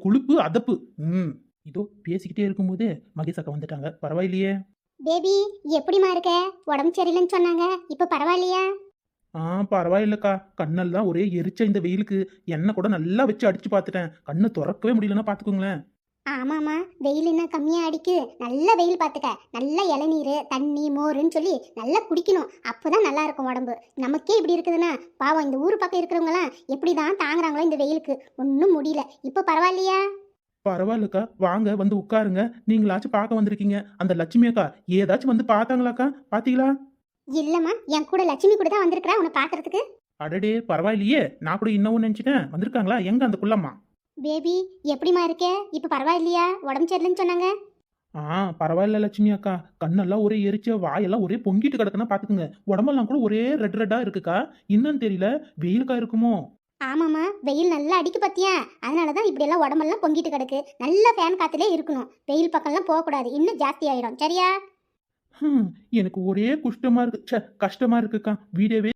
குளுப்பு அதப்பு. ம் இதோ பேசிக்கிட்டே இருக்கும்போதே மகேஷ் அக்கா வந்துட்டாங்க. பரவாயில்லையே. பேபி, எப்படிமா இருக்க? உடம்பு சரியில்லைன்னு சொன்னாங்க, இப்ப பரவாயில்லையா? பரவாயில்லக்கா. கண்ணெல்லாம் ஒரே எரிச்ச இந்த வெயிலுக்கு. எண்ணெய் கூட நல்லா வச்சு அடிச்சு பார்த்துட்டேன். கண்ணு திறக்கவே முடியலன்னா பார்த்துக்கோங்களேன். ஆமாம்மா, வெயில் என்ன கம்மியா அடிக்கு? நல்ல வெயில் பார்த்துக்க. நல்ல இளநீர், தண்ணி, மோருன்னு சொல்லி நல்லா குடிக்கணும். அப்பதான் நல்லா இருக்கும் உடம்பு. நமக்கே இப்படி இருக்குதுன்னா பாவம் இந்த ஊர் பக்கம் இருக்கிறவங்களாம் எப்படிதான் தாங்குறாங்களோ இந்த வெயிலுக்கு. ஒன்றும் முடியல. இப்போ பரவாயில்லையா? பரவாயில்லக்கா. வாங்க வந்து உட்காருங்க. நீங்களாச்சும் பார்க்க வந்திருக்கீங்க. அந்த லட்சுமி அக்கா ஏதாச்சும் வந்து பார்த்தாங்களாக்கா? பார்த்தீங்களா? இல்லம்மா, என் கூட லட்சுமி கூட தான் வந்திருக்கிறா உன்னை பார்க்கறதுக்கு. அடடே பரவாயில்லையே. நான் கூட இன்னமும் நினைச்சிட்டேன். வந்திருக்காங்களா? எங்க அந்த குள்ளம்மா? பேபி, எப்படிமா இருக்கே? இப்போ பரவாயில்லையா? உடம்பு சரியில்லைன்னு சொன்னாங்க. பரவாயில்ல லட்சுமி அக்கா. கண்ணெல்லாம் ஒரே எரிச்ச, வாயெல்லாம் ஒரே பொங்கிட்டு கிடக்குன்னா பார்த்துக்குங்க. உடம்பெல்லாம் கூட ஒரே ரெட் ரெட்டா இருக்குக்கா. என்னன்னு தெரியல. வெயிலுக்கா இருக்குமோ? ஆமாம்மா, வெயில் நல்லா அடிக்கு பார்த்தியா? அதனால தான் இப்படியெல்லாம் உடம்பெல்லாம் பொங்கிட்டு கிடக்கு. நல்ல ஃபேன் காத்துலேயே இருக்கணும். வெயில் பக்கம்லாம் போகக்கூடாது, இன்னும் ஜாஸ்தி ஆயிடும். சரியா? ஹம், எனக்கு ஒரே குஷ்டமா இருக்கு. ச்சே, கஷ்டமா இருக்குக்கா. வீடவே